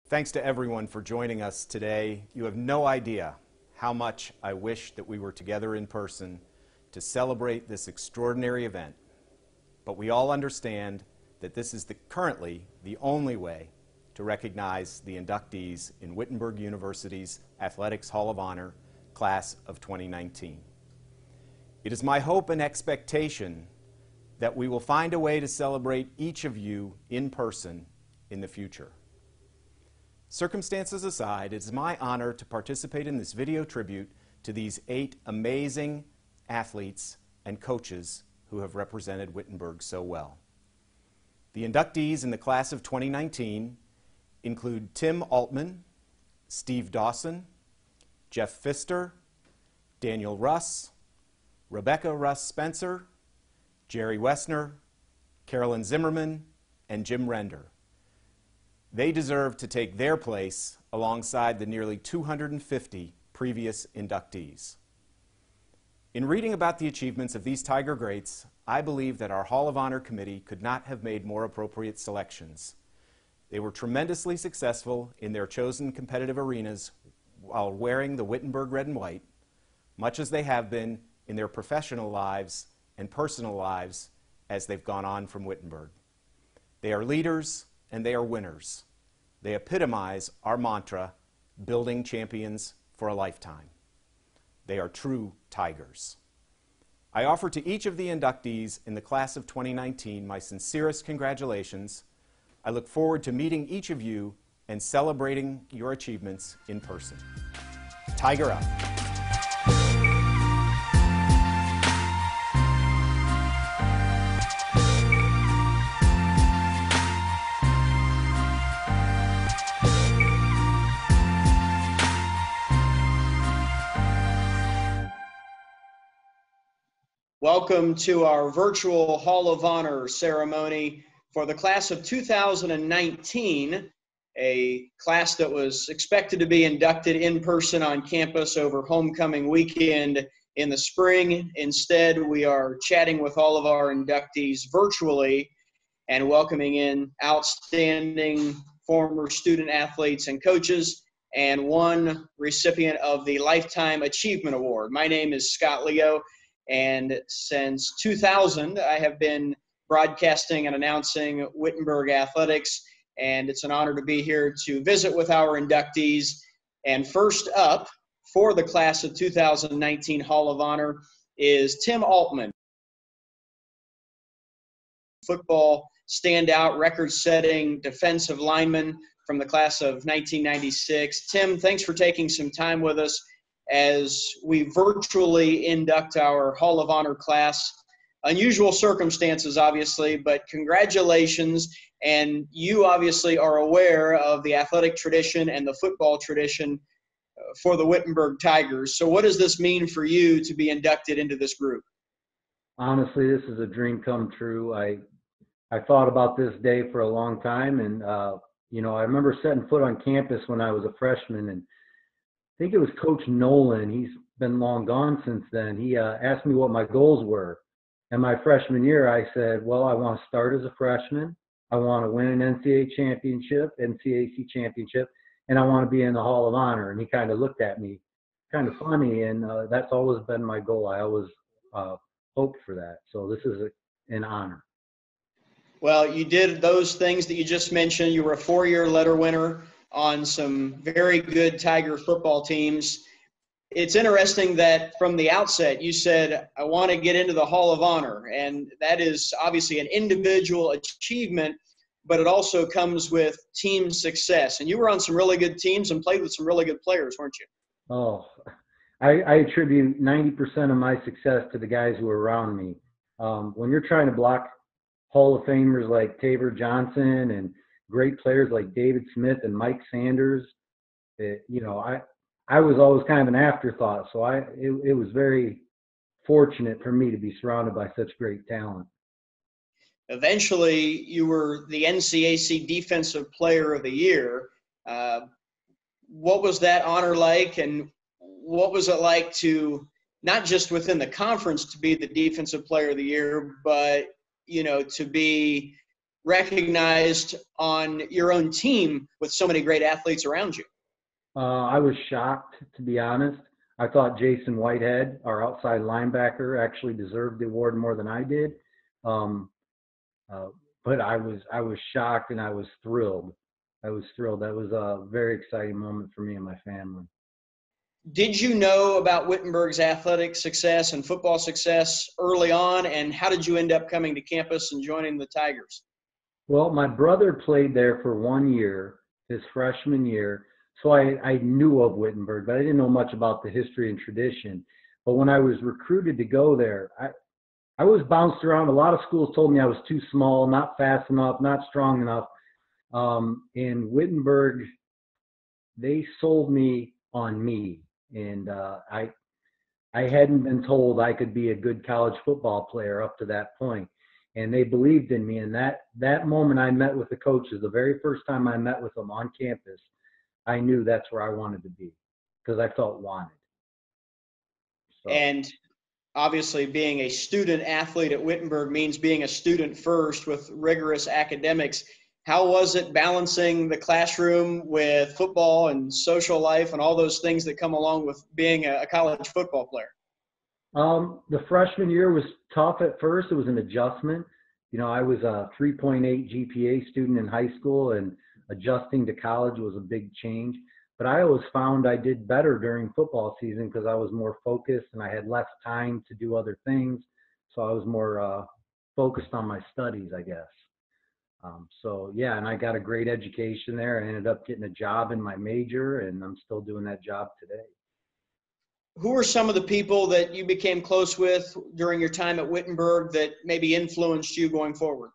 Thanks to everyone for joining us today. You have no idea how much I wish that we were together in person to celebrate this extraordinary event. But we all understand that this is currently the only way to recognize the inductees in Wittenberg University's Athletics Hall of Honor class of 2019. It is my hope and expectation that we will find a way to celebrate each of you in person in the future. Circumstances aside, it is my honor to participate in this video tribute to these 8 amazing athletes and coaches who have represented Wittenberg so well. The inductees in the class of 2019 include Tim Altman, Steve Dawson, Jeff Pfister, Daniel Russ, Rebecca Russ Spencer, Geri Woessner, Carolyn Zimmerman, and Jim Render. They deserve to take their place alongside the nearly 250 previous inductees. In reading about the achievements of these Tiger greats, I believe that our Hall of Honor committee could not have made more appropriate selections. They were tremendously successful in their chosen competitive arenas while wearing the Wittenberg red and white, much as they have been in their professional lives and personal lives as they've gone on from Wittenberg. They are leaders and they are winners. They epitomize our mantra, building champions for a lifetime. They are true Tigers. I offer to each of the inductees in the class of 2019 my sincerest congratulations. I look forward to meeting each of you and celebrating your achievements in person. Tiger up. Welcome to our virtual Hall of Honor ceremony for the class of 2019, a class that was expected to be inducted in person on campus over homecoming weekend in the spring. Instead, we are chatting with all of our inductees virtually and welcoming in outstanding former student athletes and coaches and one recipient of the Lifetime Achievement Award. My name is Scott Leo. And since 2000, I have been broadcasting and announcing Wittenberg athletics, and it's an honor to be here to visit with our inductees. And first up for the class of 2019 Hall of Honor is Tim Altman, football standout, record-setting defensive lineman from the class of 1996. Tim, thanks for taking some time with us as we virtually induct our Hall of Honor class. Unusual circumstances, obviously, but congratulations. And you obviously are aware of the athletic tradition and the football tradition for the Wittenberg Tigers. So what does this mean for you to be inducted into this group? Honestly, this is a dream come true. I thought about this day for a long time. And, I remember setting foot on campus when I was a freshman, and I think it was Coach Nolan. He's been long gone since then. He asked me what my goals were. And my freshman year, I said, well, I want to start as a freshman. I want to win an NCAC championship, NCAC championship, and I want to be in the Hall of Honor. And he kind of looked at me kind of funny, and that's always been my goal. I always hoped for that. So this is an honor. Well, you did those things that you just mentioned. You were a 4-year letter winner on some very good Tiger football teams. It's interesting that from the outset you said, I want to get into the Hall of Honor, and that is obviously an individual achievement, but it also comes with team success. And you were on some really good teams and played with some really good players, weren't you? Oh, I attribute 90% of my success to the guys who are around me. When you're trying to block Hall of Famers like Taver Johnson and great players like David Smith and Mike Sanders, I was always kind of an afterthought. So it was very fortunate for me to be surrounded by such great talent. Eventually, you were the NCAC Defensive Player of the Year. What was that honor like, and what was it like to not just within the conference to be the Defensive Player of the Year, but to be recognized on your own team with so many great athletes around you? I was shocked, to be honest. I thought Jason Whitehead, our outside linebacker, actually deserved the award more than I did. But I was shocked and I was thrilled. That was a very exciting moment for me and my family. Did you know about Wittenberg's athletic success and football success early on, and how did you end up coming to campus and joining the Tigers? Well, my brother played there for 1 year, his freshman year, so I knew of Wittenberg, but I didn't know much about the history and tradition. But when I was recruited to go there, I was bounced around. A lot of schools told me I was too small, not fast enough, not strong enough. In Wittenberg, they sold me on me. And I hadn't been told I could be a good college football player up to that point. And they believed in me. And that moment I met with the coaches, the very first time I met with them on campus, I knew that's where I wanted to be because I felt wanted. So. And obviously being a student athlete at Wittenberg means being a student first with rigorous academics. How was it balancing the classroom with football and social life and all those things that come along with being a college football player? The freshman year was tough at first. It was an adjustment. You know, I was a 3.8 GPA student in high school, and adjusting to college was a big change. But I always found I did better during football season because I was more focused and I had less time to do other things. So I was more focused on my studies, I guess. So yeah, and I got a great education there. I ended up getting a job in my major, and I'm still doing that job today. Who are some of the people that you became close with during your time at Wittenberg that maybe influenced you going forward?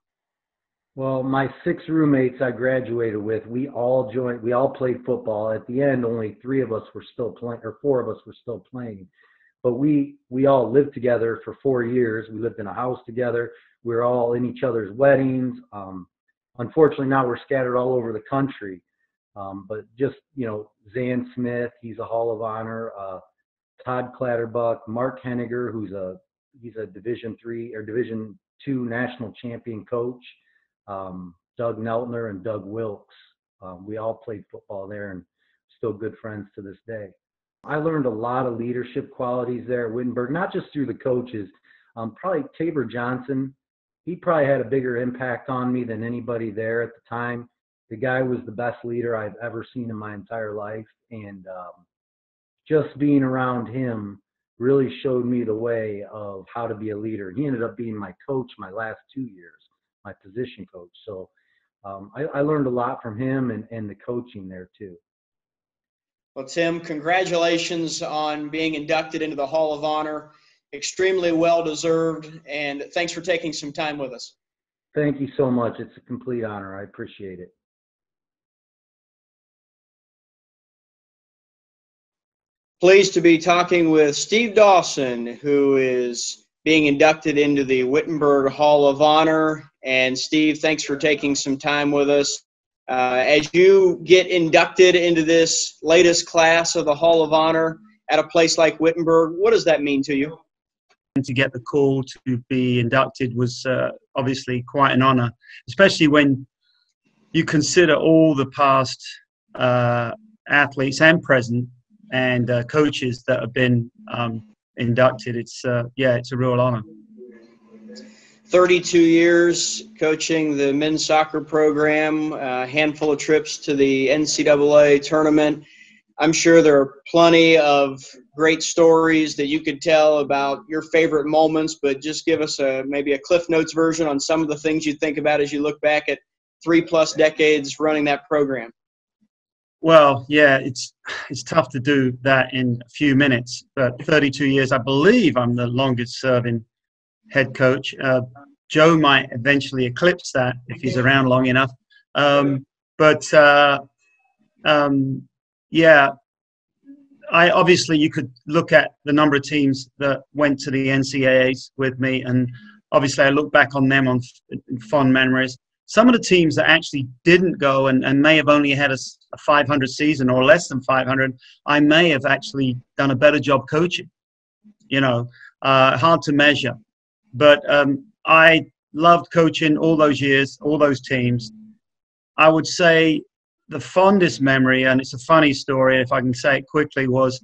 Well, my 6 roommates I graduated with, we all played football. At the end, only 3 of us were still playing, or 4 of us were still playing. But we all lived together for 4 years. We lived in a house together. We were all in each other's weddings. Unfortunately, now we're scattered all over the country. But just, you know, Zan Smith, he's a Hall of Honor. Todd Clatterbuck, Mark Henniger, he's a Division III or Division II national champion coach. Doug Neltner and Doug Wilkes. We all played football there and still good friends to this day. I learned a lot of leadership qualities there at Wittenberg, not just through the coaches. Probably Tabor Johnson, he probably had a bigger impact on me than anybody there at the time. The guy was the best leader I've ever seen in my entire life. And just being around him really showed me the way of how to be a leader. He ended up being my coach my last 2 years, my position coach. So I learned a lot from him and the coaching there too. Well, Tim, congratulations on being inducted into the Hall of Honor. Extremely well-deserved, and thanks for taking some time with us. Thank you so much. It's a complete honor. I appreciate it. Pleased to be talking with Steve Dawson, who is being inducted into the Wittenberg Hall of Honor. And Steve, thanks for taking some time with us. As you get inducted into this latest class of the Hall of Honor at a place like Wittenberg, what does that mean to you? To get the call to be inducted was obviously quite an honor, especially when you consider all the past athletes and present and coaches that have been inducted. It's a real honor. 32 years coaching the men's soccer program, a handful of trips to the NCAA tournament. I'm sure there are plenty of great stories that you could tell about your favorite moments, but just give us maybe a Cliff Notes version on some of the things you think about as you look back at 3+ decades running that program. Well, yeah, it's tough to do that in a few minutes, but 32 years, I believe I'm the longest serving head coach. Joe might eventually eclipse that if he's around long enough. Yeah, obviously you could look at the number of teams that went to the NCAAs with me, and obviously I look back on them in fond memories. Some of the teams that actually didn't go and may have only had a 500 season or less than 500, I may have actually done a better job coaching. You know, hard to measure. But I loved coaching all those years, all those teams. I would say the fondest memory, and it's a funny story, if I can say it quickly, was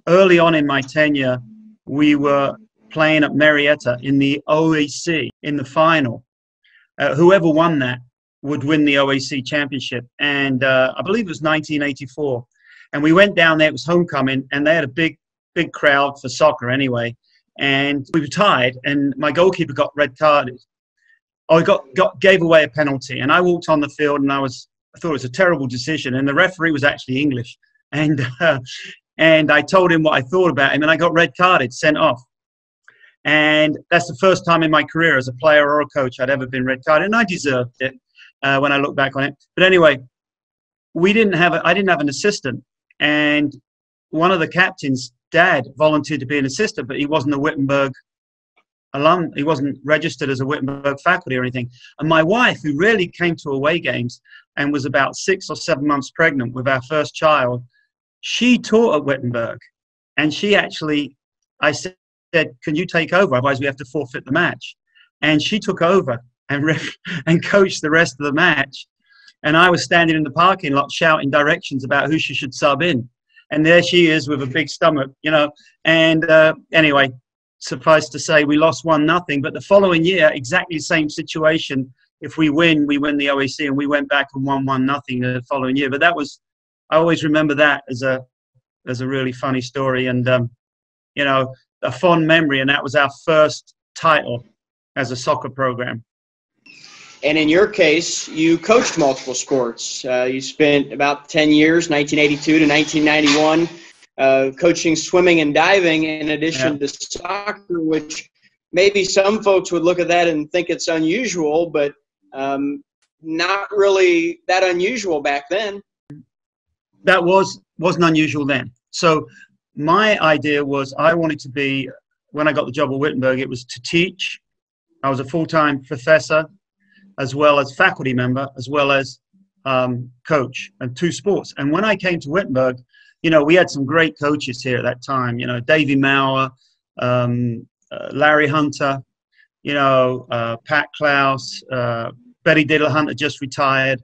early on in my tenure, we were playing at Marietta in the OAC in the final. Whoever won that would win the OAC championship. And I believe it was 1984. And we went down there, it was homecoming, and they had a big crowd for soccer anyway. And we were tied, and my goalkeeper got red carded. I gave away a penalty, and I walked on the field, and I thought it was a terrible decision. And the referee was actually English. And I told him what I thought about him, and I got red carded, sent off. And that's the first time in my career as a player or a coach I'd ever been red carded, and I deserved it when I look back on it. But anyway, I didn't have an assistant, and one of the captains' dad volunteered to be an assistant, but he wasn't a Wittenberg alum. He wasn't registered as a Wittenberg faculty or anything. And my wife, who rarely came to away games and was about 6 or 7 months pregnant with our first child, she taught at Wittenberg, and she actually, I said, can you take over? Otherwise we have to forfeit the match. And she took over and coached the rest of the match. And I was standing in the parking lot shouting directions about who she should sub in. And there she is with a big stomach, you know. And anyway, suffice to say, we lost 1-0. But the following year, exactly the same situation. If we win the OAC, and we went back and won 1-0 the following year. But that was, I always remember that as a really funny story. And, you know, a fond memory, and that was our first title as a soccer program. And in your case, you coached multiple sports. You spent about 10 years, 1982 to 1991, coaching swimming and diving in addition to soccer, which maybe some folks would look at that and think it's unusual, but not really that unusual back then. That wasn't unusual then. So my idea was I wanted to be, when I got the job at Wittenberg, it was to teach. I was a full-time professor, as well as faculty member, as well as coach, and 2 sports. And when I came to Wittenberg, you know, we had some great coaches here at that time, you know, Davy Maurer, Larry Hunter, you know, Pat Klaus, Betty Diddle Hunter just retired.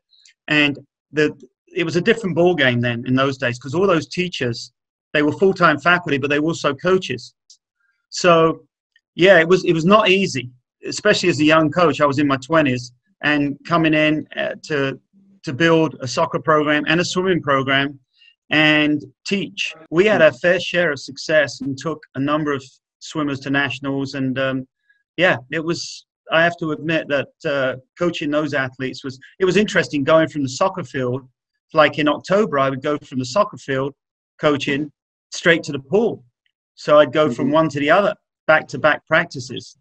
And it was a different ball game then in those days, because all those teachers, they were full-time faculty, but they were also coaches. So, yeah, it was not easy, especially as a young coach. I was in my 20s, and coming in to build a soccer program and a swimming program and teach. We had a fair share of success and took a number of swimmers to nationals. And, yeah, it was, I have to admit that coaching those athletes was interesting, going from the soccer field. Like in October, I would go from the soccer field coaching straight to the pool. So I'd go from one to the other, back-to-back practices,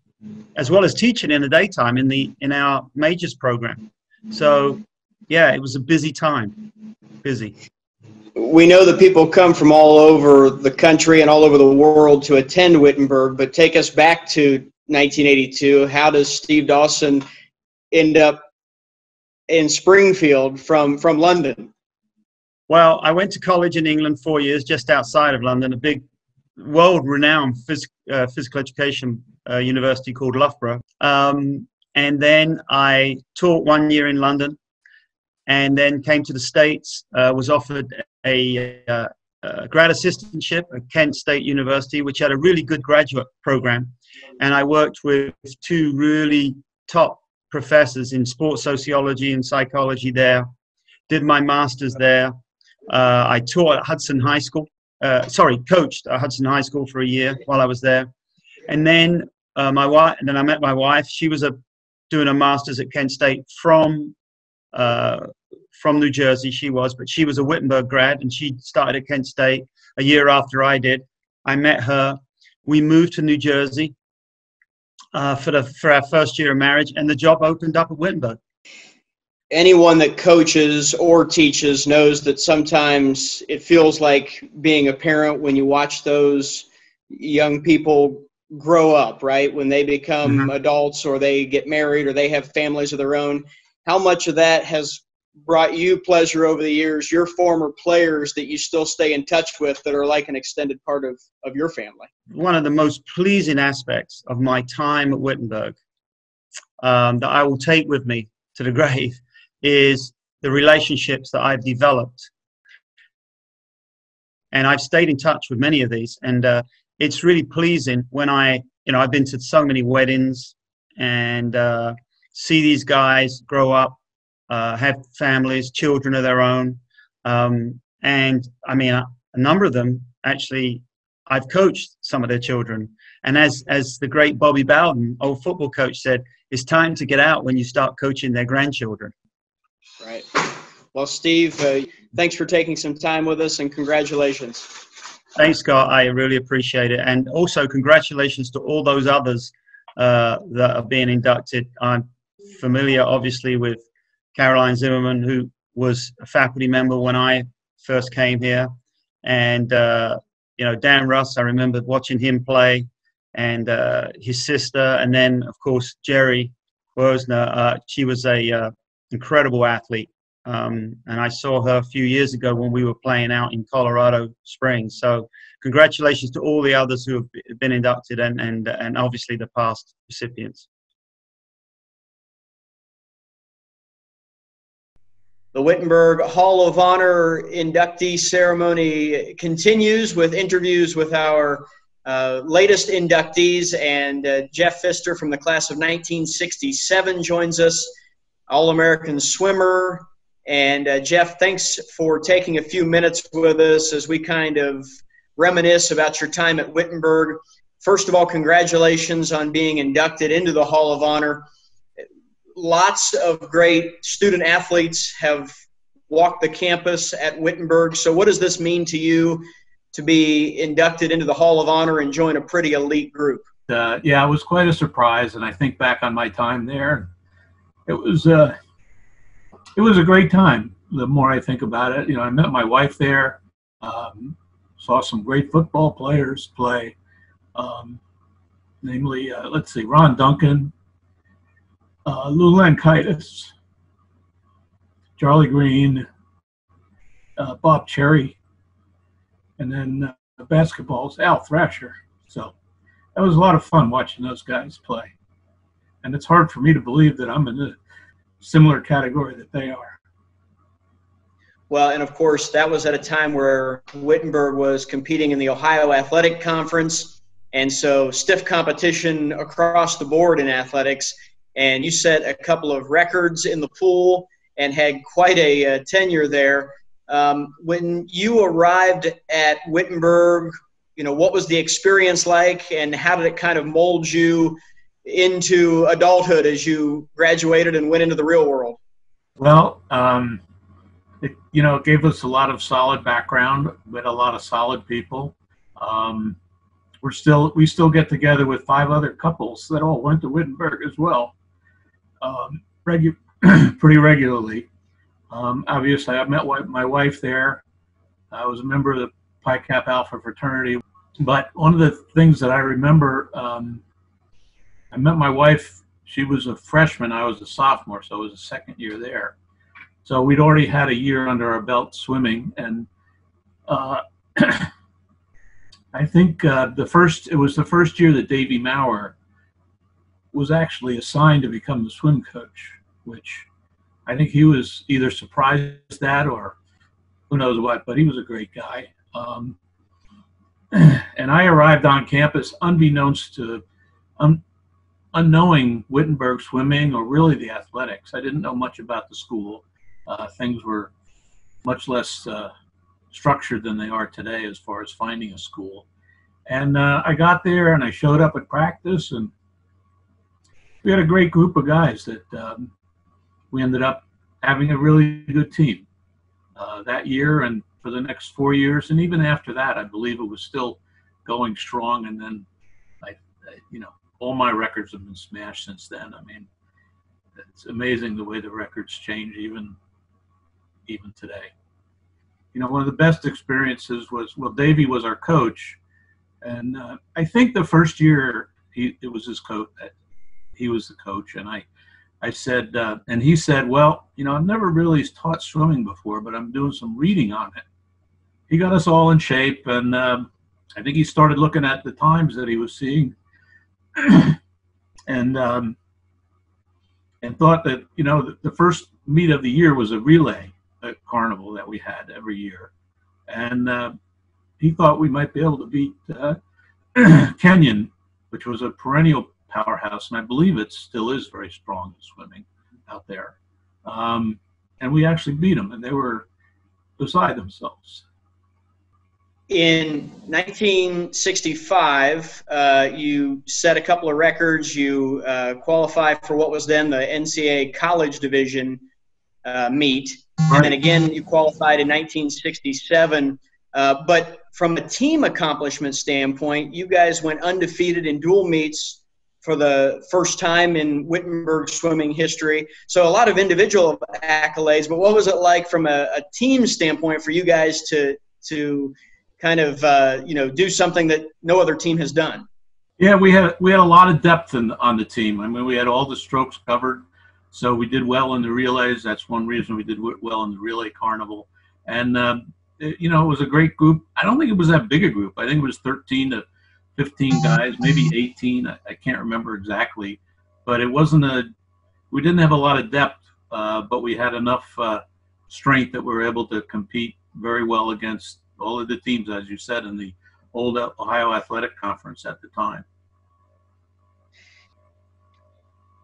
as well as teaching in the daytime in our majors program. So, yeah, it was a busy time, busy. We know that people come from all over the country and all over the world to attend Wittenberg, but take us back to 1982. How does Steve Dawson end up in Springfield from London? Well, I went to college in England 4 years, just outside of London, a big world-renowned physical education university called Loughborough. And then I taught 1 year in London, and then came to the States, was offered a grad assistantship at Kent State University, which had a really good graduate program. And I worked with 2 really top professors in sports sociology and psychology there, did my master's there. I taught at Hudson High School, coached at Hudson High School for a year while I was there. And then I met my wife. She was doing a master's at Kent State from New Jersey, but she was a Wittenberg grad, and she started at Kent State a year after I did. I met her. We moved to New Jersey for our first year of marriage, and the job opened up at Wittenberg. Anyone that coaches or teaches knows that sometimes it feels like being a parent when you watch those young people grow up, right? When they become adults, or they get married, or they have families of their own. How much of that has brought you pleasure over the years, your former players that you still stay in touch with, that are like an extended part of your family? One of the most pleasing aspects of my time at Wittenberg that I will take with me to the grave is the relationships that I've developed. And I've stayed in touch with many of these, and it's really pleasing when I've been to so many weddings and see these guys grow up, have families, children of their own. And I mean, a number of them, actually, I've coached some of their children. And as the great Bobby Bowden, old football coach, said, it's time to get out when you start coaching their grandchildren. Right. Well, Steve, thanks for taking some time with us, and congratulations. Thanks, Scott. I really appreciate it. And also congratulations to all those others that are being inducted. I'm familiar, obviously, with Caroline Zimmerman, who was a faculty member when I first came here. And, Dan Russ, I remember watching him play, and his sister. And then, of course, Geri Woessner. She was a incredible athlete. And I saw her a few years ago when we were playing out in Colorado Springs. So congratulations to all the others who have been inducted and obviously the past recipients. The Wittenberg Hall of Honor inductee ceremony continues with interviews with our latest inductees, and Jeff Pfister from the class of 1967 joins us, All-American swimmer. And Jeff, thanks for taking a few minutes with us as we kind of reminisce about your time at Wittenberg. First of all, congratulations on being inducted into the Hall of Honor. Lots of great student athletes have walked the campus at Wittenberg. So what does this mean to you to be inducted into the Hall of Honor and join a pretty elite group? Yeah, it was quite a surprise, and I think back on my time there, it was a great time. The more I think about it, I met my wife there, saw some great football players play, namely, Ron Duncan, Lou Lankaitis, Charlie Green, Bob Cherry, and then basketball's Al Thrasher. So that was a lot of fun watching those guys play. And it's hard for me to believe that I'm in a similar category that they are. Well, and of course, that was at a time where Wittenberg was competing in the Ohio Athletic Conference, and so stiff competition across the board in athletics. And you set a couple of records in the pool and had quite a tenure there. When you arrived at Wittenberg, what was the experience like, and how did it kind of mold you into adulthood as you graduated and went into the real world? Well, it gave us a lot of solid background with a lot of solid people. We still get together with 5 other couples that all went to Wittenberg as well, pretty regularly. Obviously, I met my wife there. I was a member of the Pi Kappa Alpha fraternity. But one of the things that I remember, I met my wife. She was a freshman. I was a sophomore, so it was the second year there. So we'd already had a year under our belt swimming, and I think it was the first year that Davey Maurer was actually assigned to become the swim coach, which I think he was either surprised at or who knows what, but he was a great guy. And I arrived on campus unbeknownst to, unknowing Wittenberg swimming or really the athletics. I didn't know much about the school. Things were much less structured than they are today as far as finding a school. And I got there and I showed up at practice, and we had a great group of guys that we ended up having a really good team that year and for the next 4 years. And even after that, I believe it was still going strong. And then, all my records have been smashed since then. I mean, it's amazing the way the records change even today. One of the best experiences was, Davey was our coach. And I think the first year it was his coach. He was the coach, and I said, and he said, well, I've never really taught swimming before, but I'm doing some reading on it. He got us all in shape, and I think he started looking at the times that he was seeing, and and thought that, you know, the first meet of the year was a relay carnival that we had every year. And he thought we might be able to beat Kenyon, which was a perennial powerhouse, and I believe it still is very strong in swimming out there. And we actually beat them, and they were beside themselves. In 1965, you set a couple of records. You qualified for what was then the NCAA College Division meet. Right. And then again, you qualified in 1967. But from a team accomplishment standpoint, you guys went undefeated in dual meets for the first time in Wittenberg swimming history. So a lot of individual accolades, but what was it like from a team standpoint for you guys to kind of do something that no other team has done? Yeah, we had a lot of depth on the team. I mean, we had all the strokes covered, so we did well in the relays. That's one reason we did well in the relay carnival. And it was a great group. I don't think it was that big a group. I think it was 13 to 15 guys, maybe 18. I can't remember exactly, but we didn't have a lot of depth, but we had enough strength that we were able to compete very well against all of the teams, as you said, in the old Ohio Athletic Conference at the time.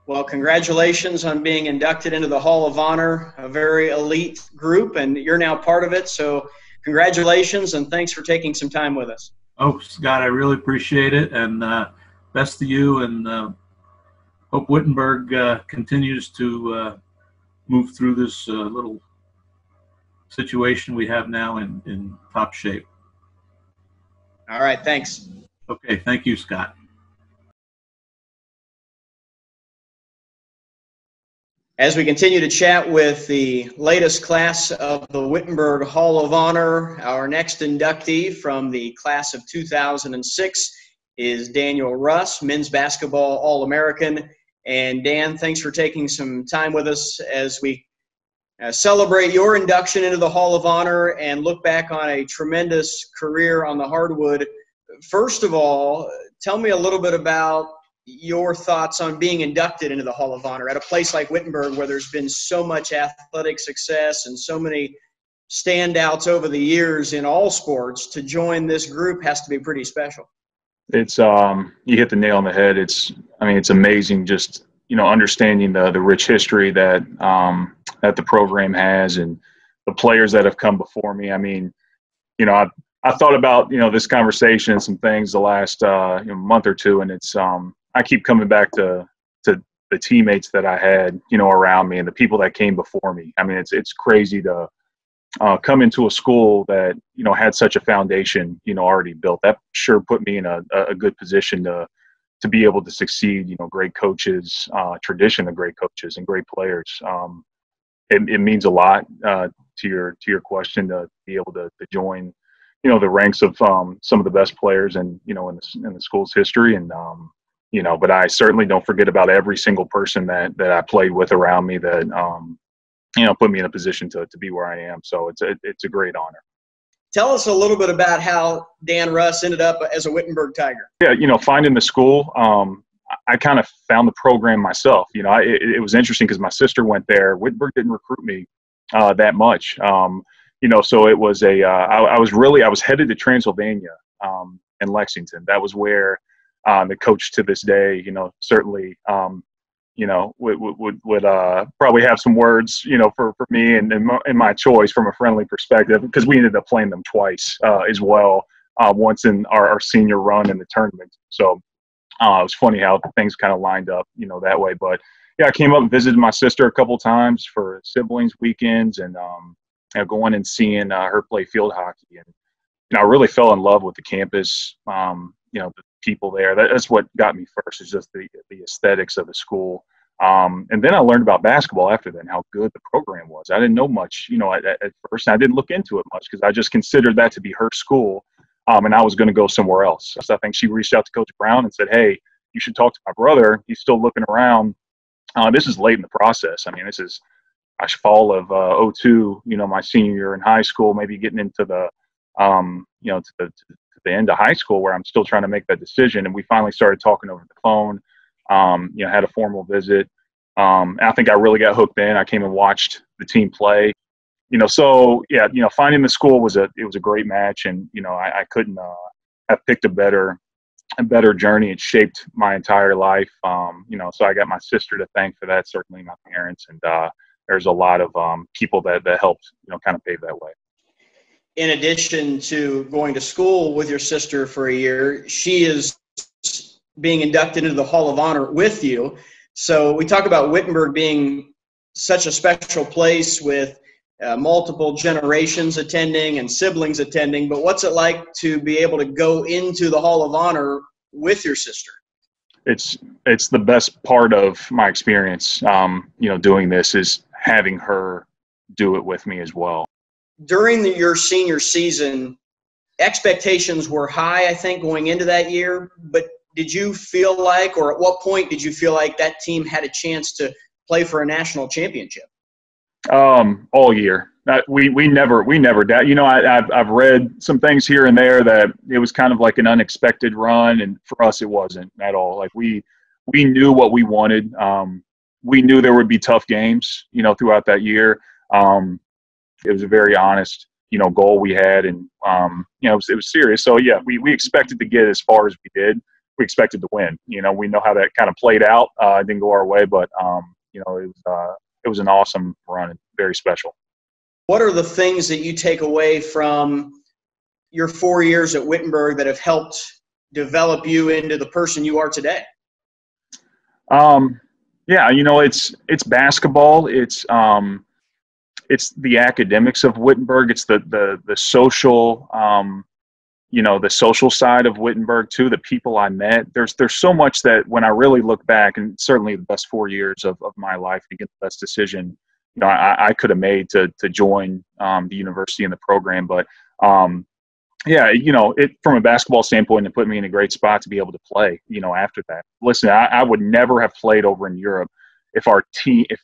Well, congratulations on being inducted into the Hall of Honor, a very elite group, and you're now part of it. So congratulations, and thanks for taking some time with us. Oh, Scott, I really appreciate it, and best to you, and hope Wittenberg continues to move through this little situation we have now in top shape. All right, thanks. Okay, thank you, Scott. As we continue to chat with the latest class of the Wittenberg Hall of Honor, our next inductee from the class of 2006 is Daniel Russ, men's basketball All-American. And Dan, thanks for taking some time with us as we celebrate your induction into the Hall of Honor and look back on a tremendous career on the hardwood. First of all, tell me a little bit about your thoughts on being inducted into the Hall of Honor at a place like Wittenberg, where there's been so much athletic success and so many standouts over the years in all sports. To join this group has to be pretty special. It's you hit the nail on the head. It's amazing just understanding the rich history that that the program has and the players that have come before me. I mean, I thought about this conversation and some things the last month or two, and it's I keep coming back to the teammates that I had around me and the people that came before me. I mean, it's crazy to come into a school that had such a foundation already built. That sure put me in a good position to be able to succeed. Great coaches, tradition of great coaches and great players. It means a lot to your question to be able to join the ranks of some of the best players in the school's history. And but I certainly don't forget about every single person that I played with around me that put me in a position to be where I am. So it's a great honor. Tell us a little bit about how Dan Russ ended up as a Wittenberg Tiger. Yeah, finding the school, I kind of found the program myself. It was interesting because my sister went there. Wittenberg didn't recruit me that much. So it was I was headed to Transylvania in Lexington. That was where the coach to this day, certainly, would probably have some words, for me and my choice from a friendly perspective, because we ended up playing them twice as well, once in our senior run in the tournament. So it was funny how things kind of lined up, that way. But yeah, I came up and visited my sister a couple times for siblings weekends, and going and seeing her play field hockey. And I really fell in love with the campus, the people there. That's what got me first, is just the aesthetics of the school. And then I learned about basketball after that and how good the program was. I didn't know much, at first. And I didn't look into it much because I just considered that to be her school, and I was going to go somewhere else. So I think she reached out to Coach Brown and said, "Hey, you should talk to my brother. He's still looking around." This is late in the process. I mean, this is fall of 2002, my senior year in high school, maybe getting into the to the end of high school, where I'm still trying to make that decision. And we finally started talking over the phone, had a formal visit. I think I really got hooked in. I came and watched the team play. So yeah, finding the school was a great match, and I couldn't have picked a better journey. It shaped my entire life. So I got my sister to thank for that, certainly my parents, and there's a lot of people that helped kind of pave that way. In addition to going to school with your sister for a year, she is being inducted into the Hall of Honor with you. So we talk about Wittenberg being such a special place with multiple generations attending and siblings attending, but what's it like to be able to go into the Hall of Honor with your sister? It's the best part of my experience, doing this, is having her do it with me as well. During your senior season, expectations were high, I think, going into that year, but did you feel like, or at what point did you feel like that team had a chance to play for a national championship? All year. We never doubt. I've read some things here and there that it was kind of like an unexpected run, and for us it wasn't at all. Like we knew what we wanted. We knew there would be tough games, throughout that year. It was a very honest, goal we had, and it was serious. So yeah, we expected to get as far as we did. We expected to win. We know how that kind of played out. It didn't go our way, but it was an awesome run and very special. What are the things that you take away from your 4 years at Wittenberg that have helped develop you into the person you are today? Yeah, it's basketball. It's the academics of Wittenberg. It's the social, the social side of Wittenberg too. The people I met. There's so much that when I really look back, and certainly the best 4 years of my life to get the best decision, I could have made to join the university and the program. But yeah, it from a basketball standpoint, it put me in a great spot to be able to play. After that, listen, I would never have played over in Europe if our team, if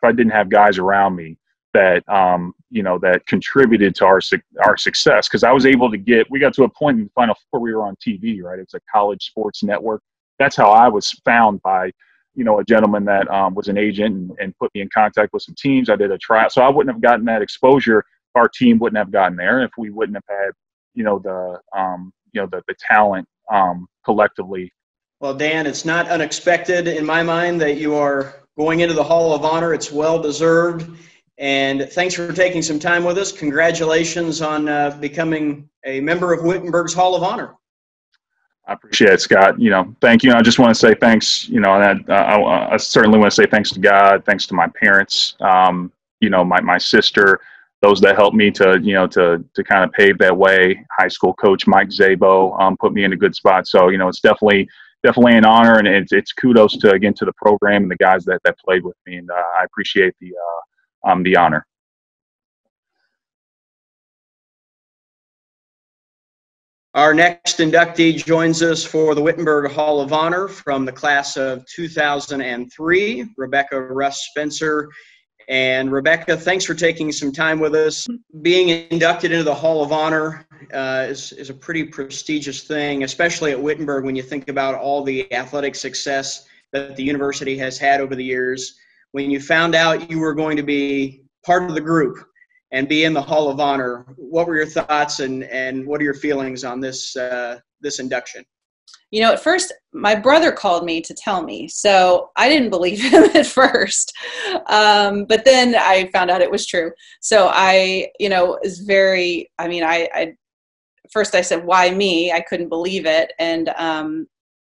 I didn't have guys around me that that contributed to our success, because I was able to we got to a point in the Final Four, we were on TV, right? It was a college sports network. That's how I was found by a gentleman that was an agent and put me in contact with some teams. I did a tryout, so I wouldn't have gotten that exposure. Our team wouldn't have gotten there if we wouldn't have had the talent collectively. Well, Dan, it's not unexpected in my mind that you are going into the Hall of Honor. It's well deserved. And thanks for taking some time with us. Congratulations on becoming a member of Wittenberg's Hall of Honor. I appreciate it, Scott. Thank you. I just want to say thanks. I certainly want to say thanks to God, thanks to my parents, my sister, those that helped me to kind of pave that way. High school coach Mike Zabo put me in a good spot. So it's definitely an honor, and it's kudos to the program and the guys that played with me, and I appreciate the honor. Our next inductee joins us for the Wittenberg Hall of Honor from the class of 2003, Rebecca Russ Spencer. And Rebecca, thanks for taking some time with us. Being inducted into the Hall of Honor is a pretty prestigious thing, especially at Wittenberg when you think about all the athletic success that the university has had over the years. When you found out you were going to be part of the group and be in the Hall of Honor, what were your thoughts and what are your feelings on this induction? At first, my brother called me to tell me, so I didn't believe him at first. But then I found out it was true. So I first I said, why me? I couldn't believe it. And,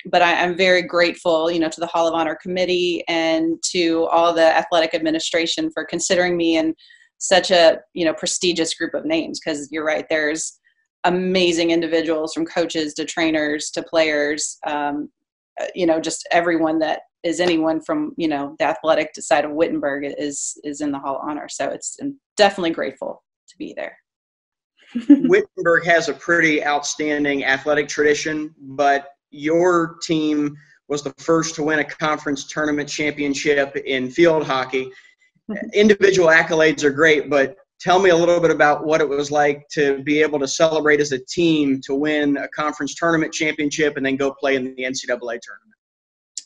but I'm very grateful, to the Hall of Honor committee and to all the athletic administration for considering me in such a, prestigious group of names. Because you're right, there's amazing individuals, from coaches to trainers to players, just everyone that is anyone from, the athletic side of Wittenberg is in the Hall of Honor. So I'm definitely grateful to be there. Wittenberg has a pretty outstanding athletic tradition, but your team was the first to win a conference tournament championship in field hockey. Individual accolades are great, but tell me a little bit about what it was like to be able to celebrate as a team to win a conference tournament championship and then go play in the NCAA tournament.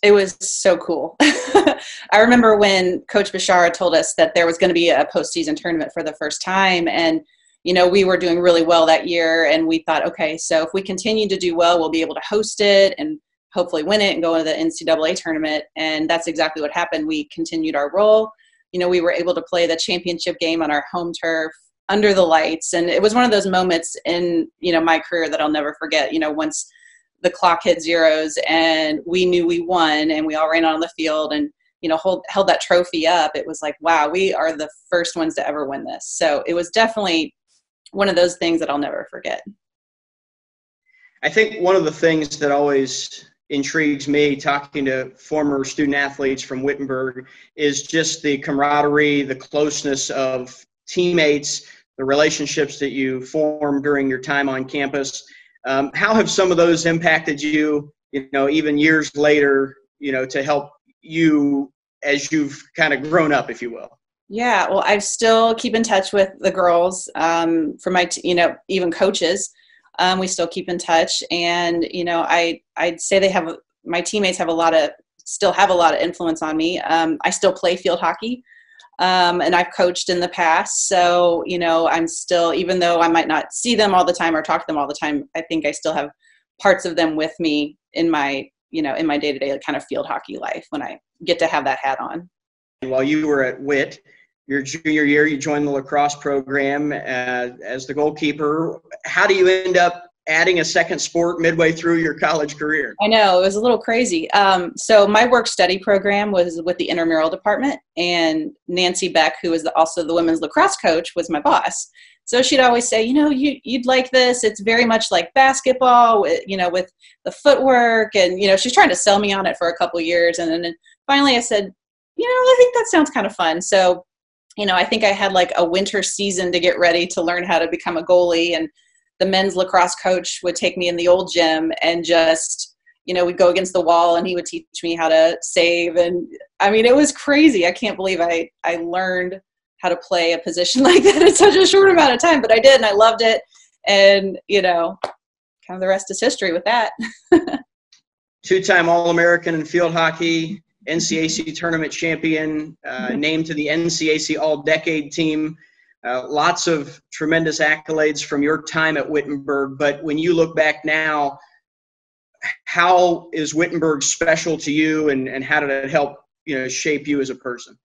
It was so cool. I remember when Coach Bashara told us that there was going to be a postseason tournament for the first time. And, you know, we were doing really well that year. And we thought, okay, so if we continue to do well, we'll be able to host it and hopefully win it and go into the NCAA tournament. And that's exactly what happened. We continued our role. You know, we were able to play the championship game on our home turf under the lights. And it was one of those moments in, you know, my career that I'll never forget. You know, once the clock hit zeros and we knew we won and we all ran out on the field and, you know, held that trophy up, it was like, wow, we are the first ones to ever win this. So it was definitely one of those things that I'll never forget. I think one of the things that always intrigues me talking to former student athletes from Wittenberg is just the camaraderie, the closeness of teammates, the relationships that you form during your time on campus. How have some of those impacted you, you know, even years later, you know, to help you as you've kind of grown up, if you will? Yeah, well, I still keep in touch with the girls from my, you know, even coaches. We still keep in touch, and you know, I'd say my teammates still have a lot of influence on me. I still play field hockey, and I've coached in the past. So you know, I'm still, even though I might not see them all the time or talk to them all the time, I think I still have parts of them with me in my, you know, in my day-to-day kind of field hockey life when I get to have that hat on. While you were at Witt, your junior year, you joined the lacrosse program as the goalkeeper. How do you end up adding a second sport midway through your college career? I know, it was a little crazy. So my work-study program was with the intramural department, and Nancy Beck, who was also the women's lacrosse coach, was my boss. So she'd always say, you know, you'd like this. It's very much like basketball, you know, with the footwork. And, you know, she's trying to sell me on it for a couple of years. And then finally I said, you know, I think that sounds kind of fun. So, you know, I think I had like a winter season to get ready to learn how to become a goalie. And the men's lacrosse coach would take me in the old gym and just, you know, we'd go against the wall and he would teach me how to save. And I mean, it was crazy. I can't believe I learned how to play a position like that in such a short amount of time, but I did, and I loved it. And, you know, kind of the rest is history with that. Two-time All-American in field hockey, NCAC tournament champion, named to the NCAC All-Decade team. Lots of tremendous accolades from your time at Wittenberg. But when you look back now, how is Wittenberg special to you, and how did it help, you know, shape you as a person?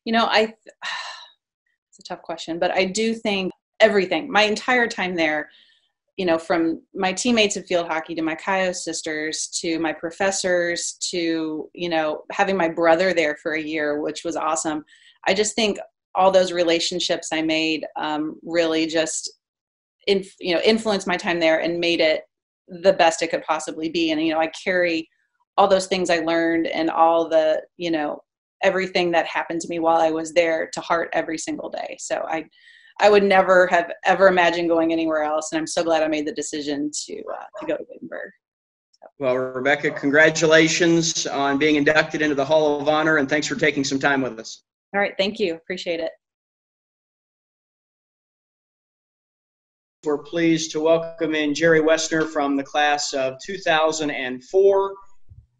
You know, it's a tough question, but I do think everything, my entire time there, you know, from my teammates in field hockey to my Kayo sisters to my professors to, you know, having my brother there for a year, which was awesome. I just think all those relationships I made really just, influenced my time there and made it the best it could possibly be. And, you know, I carry all those things I learned and all the, you know, everything that happened to me while I was there to heart every single day. So I would never have ever imagined going anywhere else. And I'm so glad I made the decision to go to Wittenberg. So. Well, Rebecca, congratulations on being inducted into the Hall of Honor, and thanks for taking some time with us. All right. Thank you. Appreciate it. We're pleased to welcome in Geri Woessner from the class of 2004.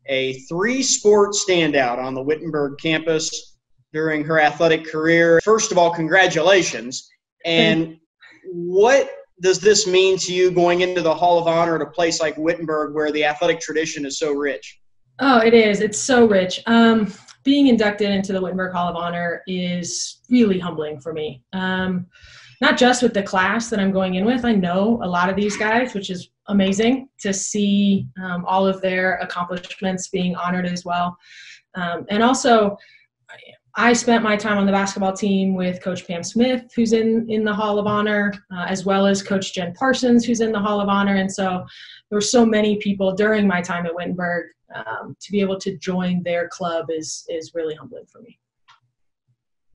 A three-sport standout on the Wittenberg campus during her athletic career. First of all, congratulations. And what does this mean to you going into the Hall of Honor at a place like Wittenberg where the athletic tradition is so rich? Oh, it is. It's so rich. Being inducted into the Wittenberg Hall of Honor is really humbling for me. Not just with the class that I'm going in with. I know a lot of these guys, which is amazing to see all of their accomplishments being honored as well. And also, I spent my time on the basketball team with Coach Pam Smith, who's in the Hall of Honor, as well as Coach Jen Parsons, who's in the Hall of Honor. And so there were so many people during my time at Wittenberg. To be able to join their club is really humbling for me.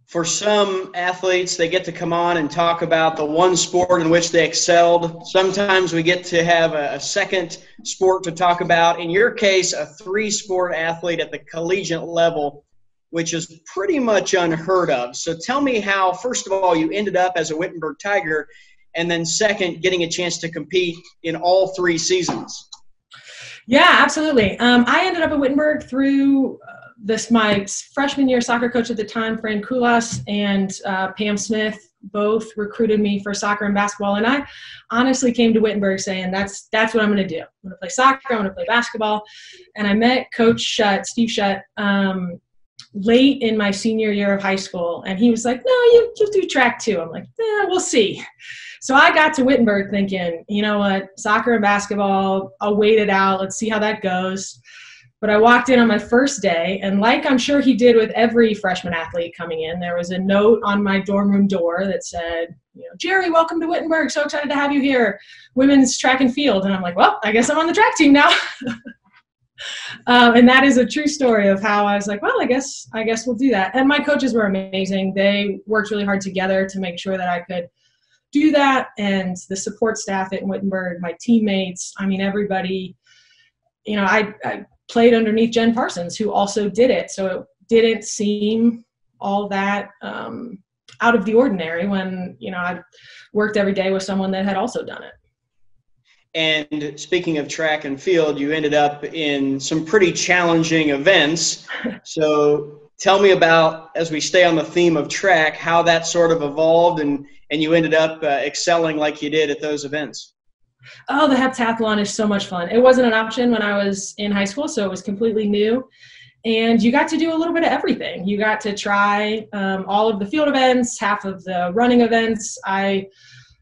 For some athletes, they get to come on and talk about the one sport in which they excelled. Sometimes we get to have a second sport to talk about. In your case, a three-sport athlete at the collegiate level, which is pretty much unheard of. So tell me how, first of all, you ended up as a Wittenberg Tiger, and then second, getting a chance to compete in all three seasons. Yeah, absolutely. I ended up at Wittenberg through my freshman year soccer coach at the time, Fran Kulas, and Pam Smith both recruited me for soccer and basketball. And I honestly came to Wittenberg saying, that's what I'm going to do. I'm going to play soccer. I'm going to play basketball. And I met Coach Shutt, Steve Shutt, late in my senior year of high school. And he was like, no, you do track too. I'm like, we'll see. So I got to Wittenberg thinking, you know what, soccer and basketball, I'll wait it out. Let's see how that goes. But I walked in on my first day, and like I'm sure he did with every freshman athlete coming in, there was a note on my dorm room door that said, Geri, welcome to Wittenberg. So excited to have you here. Women's track and field. And I'm like, well, I guess I'm on the track team now. And that is a true story of how I was like, well, I guess we'll do that. And my coaches were amazing. They worked really hard together to make sure that I could do that. And the support staff at Wittenberg, my teammates, I mean, everybody, I played underneath Jen Parsons, who also did it. So it didn't seem all that out of the ordinary when, I worked every day with someone that had also done it. And speaking of track and field, you ended up in some pretty challenging events. So tell me about, as we stay on the theme of track, how that sort of evolved and you ended up excelling like you did at those events. Oh, the heptathlon is so much fun. It wasn't an option when I was in high school, so it was completely new. And you got to do a little bit of everything. You got to try all of the field events, half of the running events. I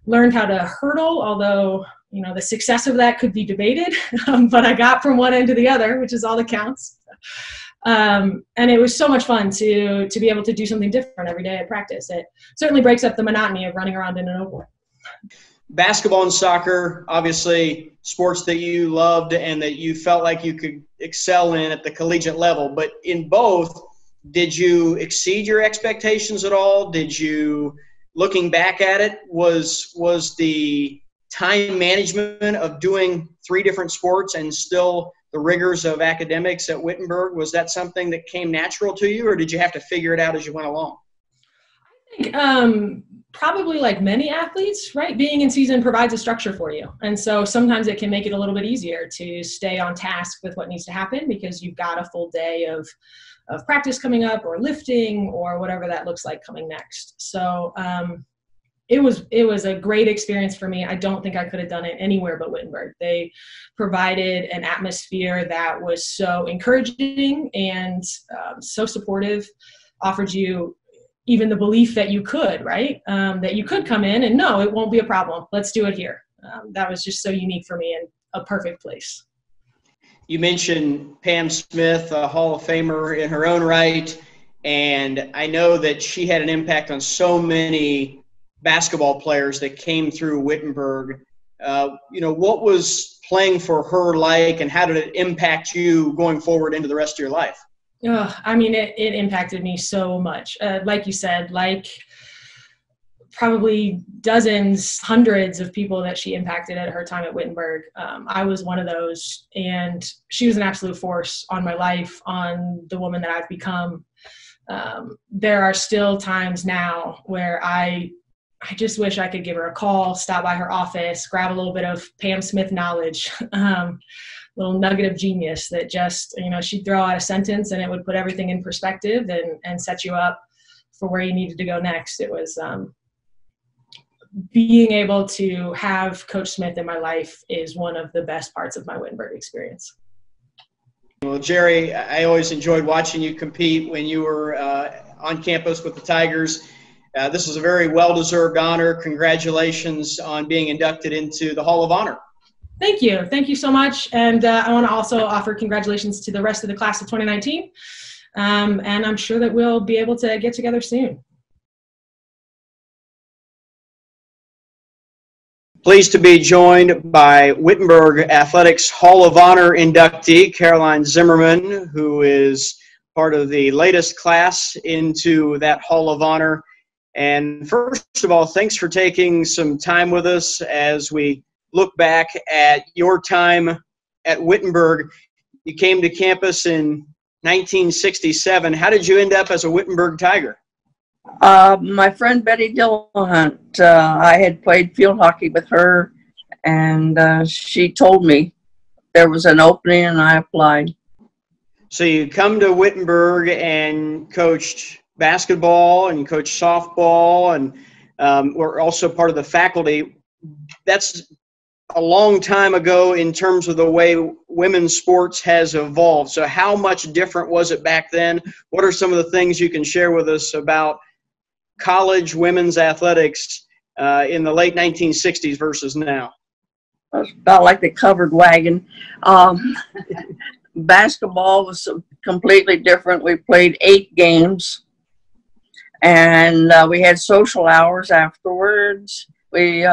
learned how to hurdle, although the success of that could be debated, but I got from one end to the other, which is all that counts. And it was so much fun to be able to do something different every day at practice. It certainly breaks up the monotony of running around in an oval. Basketball and soccer, obviously sports that you loved and that you felt like you could excel in at the collegiate level, but in both, did you exceed your expectations at all? Did you, looking back at it, was the time management of doing 3 different sports and still the rigors of academics at Wittenberg, was that something that came natural to you, or did you have to figure it out as you went along? I think probably like many athletes, right? Being in season provides a structure for you. And so sometimes it can make it a little bit easier to stay on task with what needs to happen because you've got a full day of practice coming up or lifting or whatever that looks like coming next. So it was a great experience for me. I don't think I could have done it anywhere but Wittenberg. They provided an atmosphere that was so encouraging and so supportive, offered you even the belief that you could, right? That you could come in and no, it won't be a problem. Let's do it here. That was just so unique for me and a perfect place. You mentioned Pam Smith, a Hall of Famer in her own right, and I know that she had an impact on so many basketball players that came through Wittenberg. What was playing for her like, and how did it impact you going forward into the rest of your life? I mean, it impacted me so much. Like you said, like probably dozens, hundreds of people that she impacted at her time at Wittenberg. I was one of those, and she was an absolute force on my life, on the woman that I've become. There are still times now where I just wish I could give her a call, stop by her office, grab a little bit of Pam Smith knowledge, little nugget of genius that just, she'd throw out a sentence and it would put everything in perspective and set you up for where you needed to go next. It was being able to have Coach Smith in my life is one of the best parts of my Wittenberg experience. Well, Geri, I always enjoyed watching you compete when you were on campus with the Tigers. This is a very well-deserved honor. Congratulations on being inducted into the Hall of Honor. Thank you. Thank you so much. And I want to also offer congratulations to the rest of the class of 2019. And I'm sure that we'll be able to get together soon. Pleased to be joined by Wittenberg Athletics Hall of Honor inductee, Caroline Zimmerman, who is part of the latest class into that Hall of Honor. And first of all, thanks for taking some time with us as we look back at your time at Wittenberg. You came to campus in 1967. How did you end up as a Wittenberg Tiger? My friend Betty Dillahunt, I had played field hockey with her, and she told me there was an opening and I applied. So you come to Wittenberg and coached basketball and coached softball, and were also part of the faculty. That's a long time ago in terms of the way women's sports has evolved. So how much different was it back then? What are some of the things you can share with us about college women's athletics in the late 1960s versus now? It's about like the covered wagon. Basketball was completely different. We played 8 games, and we had social hours afterwards. We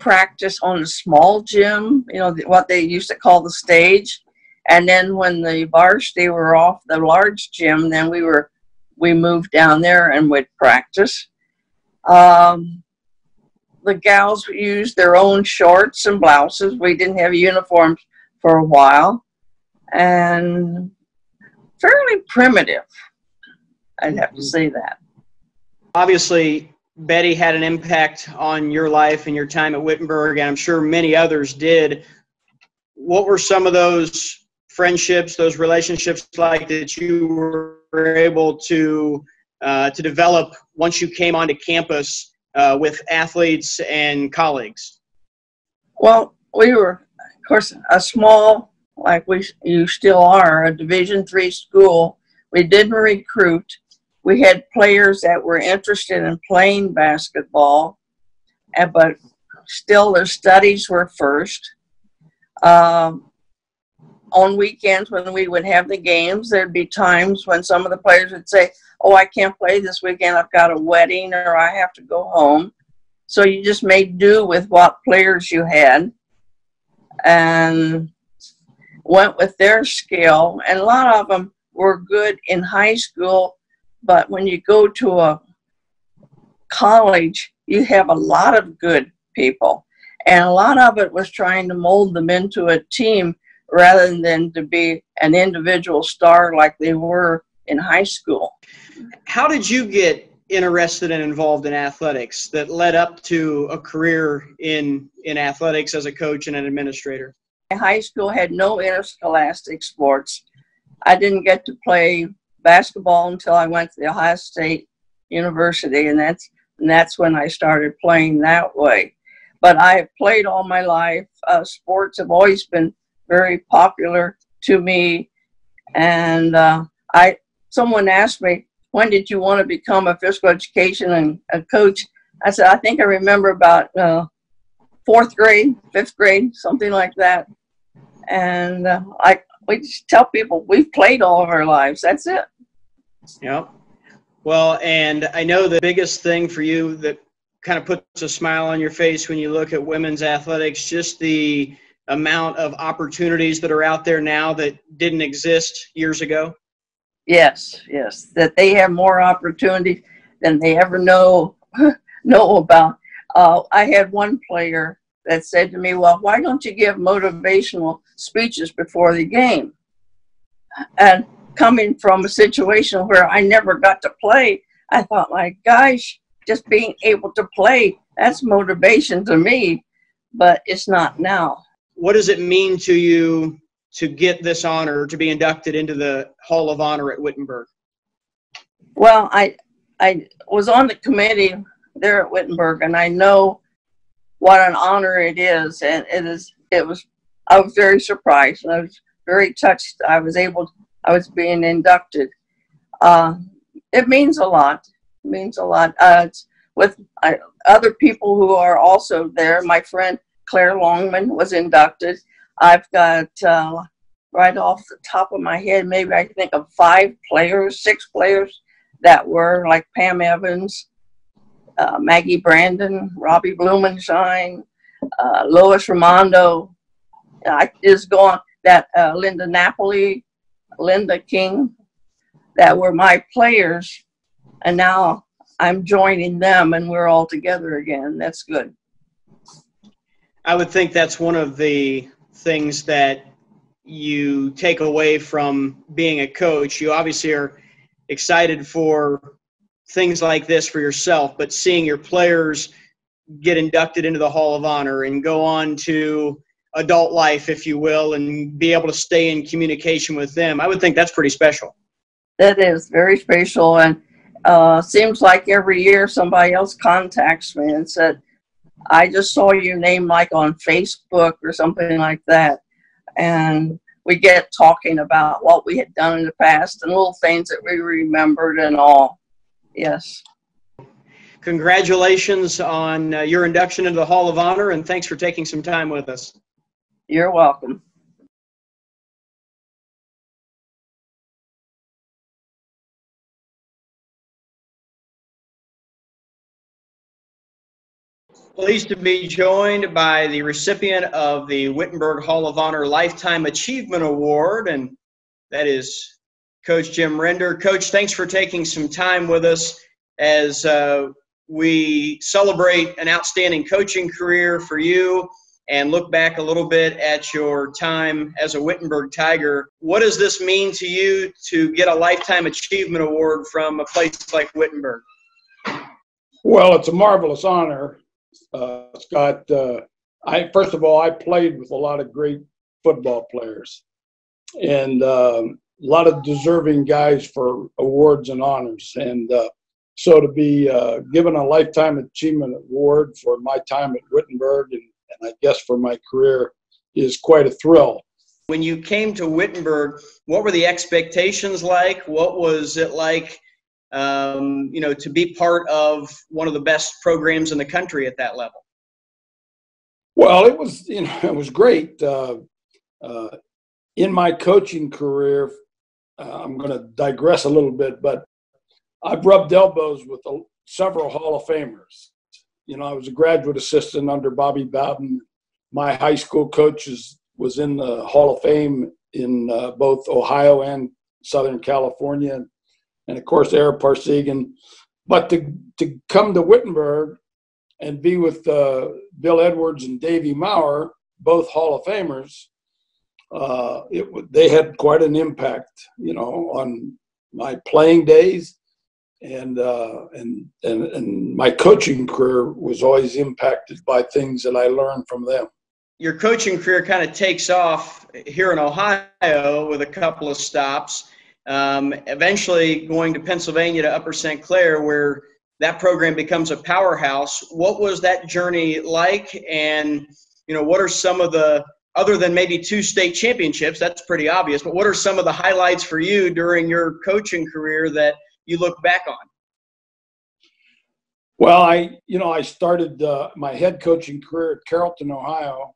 practiced on a small gym, you know, what they used to call the stage. And then when the varsity were off the large gym, then we moved down there and would practice. The gals used their own shorts and blouses. We didn't have uniforms for a while. And fairly primitive, I'd have to say that. Obviously, Betty had an impact on your life and your time at Wittenberg, and I'm sure many others did. What were some of those friendships, those relationships like that you were able to develop once you came onto campus with athletes and colleagues? Well, We were, of course, a small, like you still are, a Division III school. We didn't recruit. We had players that were interested in playing basketball, but still their studies were first. On weekends when we would have the games, there'd be times when some of the players would say, oh, I can't play this weekend, I've got a wedding or I have to go home. So you just made do with what players you had and went with their skill. And a lot of them were good in high school, but when you go to a college, you have a lot of good people. And a lot of it was trying to mold them into a team rather than to be an individual star like they were in high school. How did you get interested and involved in athletics that led up to a career in athletics as a coach and an administrator? High school had no interscholastic sports. I didn't get to play basketball until I went to the Ohio State University, and that's when I started playing that way. But I have played all my life. Sports have always been very popular to me. And someone asked me, when did you want to become a physical education and a coach? I said, I think I remember about 4th grade, 5th grade, something like that. And we just tell people we've played all of our lives. That's it. Yeah. Well, and I know the biggest thing for you that kind of puts a smile on your face when you look at women's athletics, just the amount of opportunities that are out there now that didn't exist years ago. Yes, that they have more opportunities than they ever know about. I had one player that said to me, well, why don't you give motivational speeches before the game? And coming from a situation where I never got to play, I thought, my gosh, just being able to play, that's motivation to me, but it's not now. What does it mean to you to get this honor, to be inducted into the Hall of Honor at Wittenberg? Well, I was on the committee there at Wittenberg, and I know what an honor it is, and I was very surprised, and I was very touched. I was being inducted. It means a lot. It means a lot. It's with other people who are also there. My friend Claire Longman was inducted. I've got, right off the top of my head, maybe I think of 6 players that were, like Pam Evans, Maggie Brandon, Robbie Blumenshine, Lois Raimondo. Linda Napoli, Linda King, that were my players. And now I'm joining them and we're all together again. That's good. I would think that's one of the things that you take away from being a coach. You obviously are excited for things like this for yourself, but seeing your players get inducted into the Hall of Honor and go on to adult life, if you will, and be able to stay in communication with them. I would think that's pretty special. That is very special, and seems like every year somebody else contacts me and said, I just saw your name like on Facebook or something like that. And we get talking about what we had done in the past and little things that we remembered and all. Yes. Congratulations on your induction into the Hall of Honor, and thanks for taking some time with us. You're welcome. Pleased to be joined by the recipient of the Wittenberg Hall of Honor Lifetime Achievement Award, and that is Coach Jim Render. Coach, thanks for taking some time with us as we celebrate an outstanding coaching career for you and look back a little bit at your time as a Wittenberg Tiger. What does this mean to you to get a Lifetime Achievement Award from a place like Wittenberg? Well, it's a marvelous honor, Scott. First of all, I played with a lot of great football players and a lot of deserving guys for awards and honors. And so to be given a Lifetime Achievement Award for my time at Wittenberg and I guess for my career is quite a thrill. When you came to Wittenberg, what were the expectations like? What was it like, to be part of one of the best programs in the country at that level? Well, it was great. In my coaching career, I'm going to digress a little bit, but I've rubbed elbows with several Hall of Famers. I was a graduate assistant under Bobby Bowden. My high school coach was in the Hall of Fame in both Ohio and Southern California, and of course, Ara Parsegan. But to come to Wittenberg and be with Bill Edwards and Davey Maurer, both Hall of Famers, they had quite an impact, on my playing days. And my coaching career was always impacted by things that I learned from them. Your coaching career kind of takes off here in Ohio with a couple of stops, eventually going to Pennsylvania to Upper St. Clair, where that program becomes a powerhouse. What was that journey like? And, what are some of the, other than maybe 2 state championships, that's pretty obvious, but what are some of the highlights for you during your coaching career that you look back on? Well, I started my head coaching career at Carrollton, Ohio,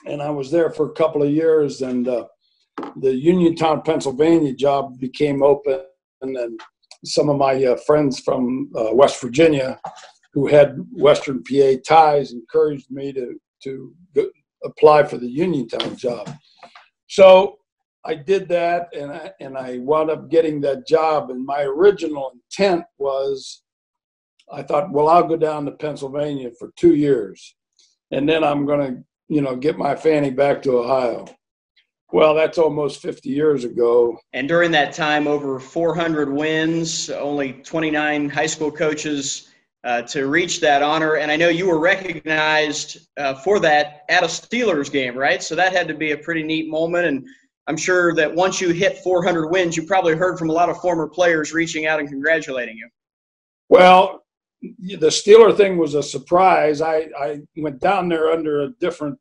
and I was there for a couple of years, and the Uniontown, Pennsylvania job became open, and then some of my friends from West Virginia who had Western PA ties encouraged me to apply for the Uniontown job. So I did that, and I wound up getting that job. And my original intent was, I thought, well, I'll go down to Pennsylvania for 2 years, and then I'm going to, get my fanny back to Ohio. Well, that's almost 50 years ago. And during that time, over 400 wins, only 29 high school coaches to reach that honor. And I know you were recognized for that at a Steelers game, right? So that had to be a pretty neat moment. And I'm sure that once you hit 400 wins, you probably heard from a lot of former players reaching out and congratulating you. Well, the Steeler thing was a surprise. I went down there under a different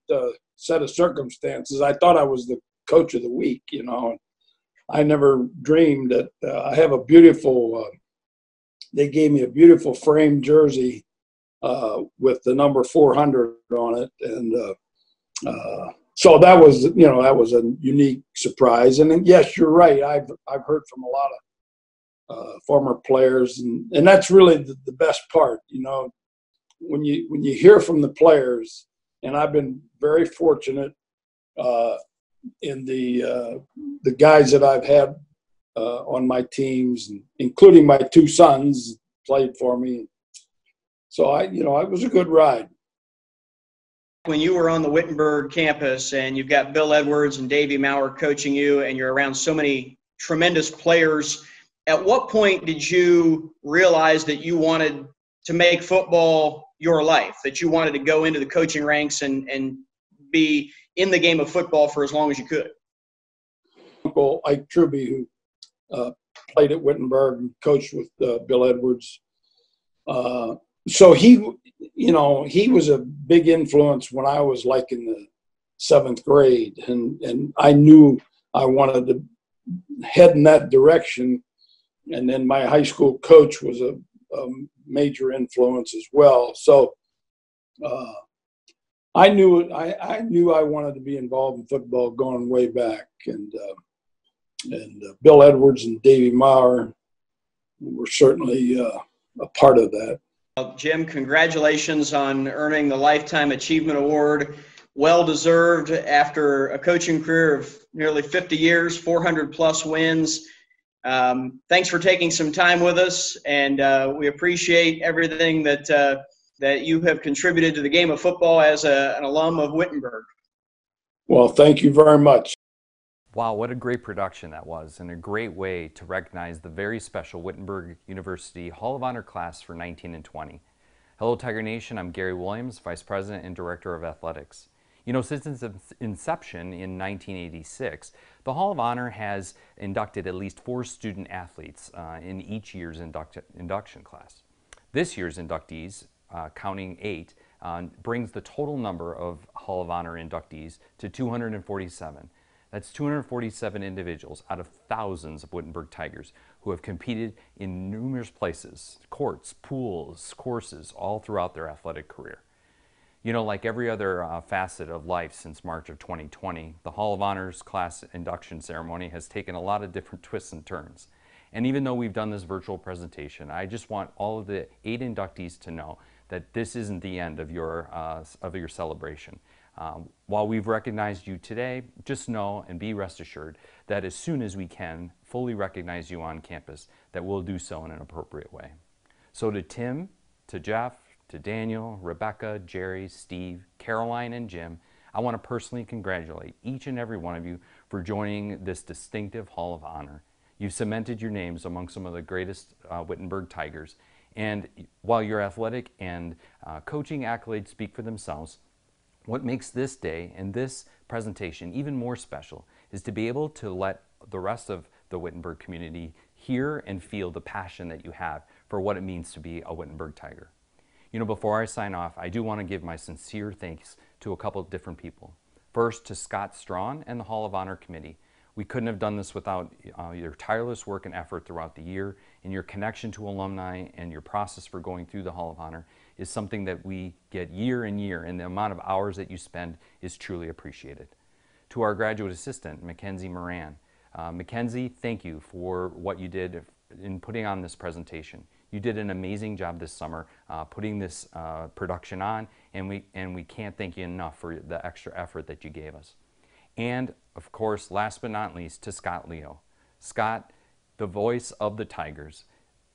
set of circumstances. I thought I was the coach of the week, I never dreamed that I have a beautiful, they gave me a beautiful framed jersey with the number 400 on it. And so that was, that was a unique surprise. And then, yes, you're right. I've heard from a lot of former players, and that's really the best part, when you hear from the players. And I've been very fortunate in the guys that I've had on my teams, including my 2 sons played for me. So it was a good ride. When you were on the Wittenberg campus and you've got Bill Edwards and Davey Maurer coaching you, and you're around so many tremendous players, at what point did you realize that you wanted to make football your life, that you wanted to go into the coaching ranks and be in the game of football for as long as you could? Uncle Ike Truby, who played at Wittenberg and coached with Bill Edwards. So he was a big influence when I was like in the 7th grade, and I knew I wanted to head in that direction. And then my high school coach was a major influence as well. So I knew I wanted to be involved in football going way back, and Bill Edwards and Davey Maurer were certainly a part of that. Jim, congratulations on earning the Lifetime Achievement Award. Well deserved after a coaching career of nearly 50 years, 400+ wins. Thanks for taking some time with us, and we appreciate everything that you have contributed to the game of football as an alum of Wittenberg. Well, thank you very much. Wow, what a great production that was, and a great way to recognize the very special Wittenberg University Hall of Honor class for 19 and 20. Hello Tiger Nation, I'm Geri Woessner, Vice President and Director of Athletics. You know, since its inception in 1986, the Hall of Honor has inducted at least 4 student athletes in each year's induction class. This year's inductees, counting 8, brings the total number of Hall of Honor inductees to 247. That's 247 individuals out of thousands of Wittenberg Tigers who have competed in numerous places, courts, pools, courses, all throughout their athletic career. You know, like every other facet of life since March of 2020, the Hall of Honor's class induction ceremony has taken a lot of different twists and turns. And even though we've done this virtual presentation, I just want all of the 8 inductees to know that this isn't the end of your celebration. While we've recognized you today, just know and be rest assured that as soon as we can fully recognize you on campus, that we'll do so in an appropriate way. So to Tim, to Jeff, to Daniel, Rebecca, Jerry, Steve, Caroline, and Jim, I want to personally congratulate each and every one of you for joining this distinctive Hall of Honor. You've cemented your names among some of the greatest Wittenberg Tigers, and while your athletic and coaching accolades speak for themselves, what makes this day and this presentation even more special is to be able to let the rest of the Wittenberg community hear and feel the passion that you have for what it means to be a Wittenberg Tiger. You know, before I sign off, I do want to give my sincere thanks to a couple of different people. First, to Scott Strawn and the Hall of Honor Committee. We couldn't have done this without your tireless work and effort throughout the year, and your connection to alumni and your process for going through the Hall of Honor is something that we get year in year, and the amount of hours that you spend is truly appreciated. To our graduate assistant, Mackenzie Moran. Mackenzie, thank you for what you did in putting on this presentation. You did an amazing job this summer putting this production on, and we can't thank you enough for the extra effort that you gave us. And of course, last but not least, to Scott Leo. Scott, the voice of the Tigers.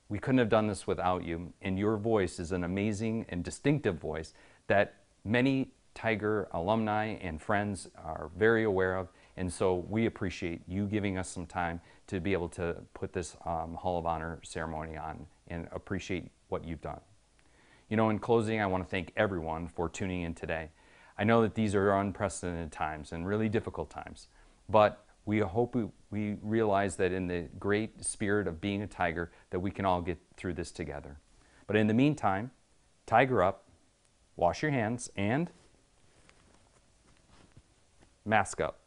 We couldn't have done this without you, and your voice is an amazing and distinctive voice that many Tiger alumni and friends are very aware of, and so we appreciate you giving us some time to be able to put this Hall of Honor ceremony on and appreciate what you've done. You know, in closing, I want to thank everyone for tuning in today. I know that these are unprecedented times and really difficult times, but we hope we realize that in the great spirit of being a Tiger that we can all get through this together. But in the meantime, Tiger up, wash your hands, and mask up.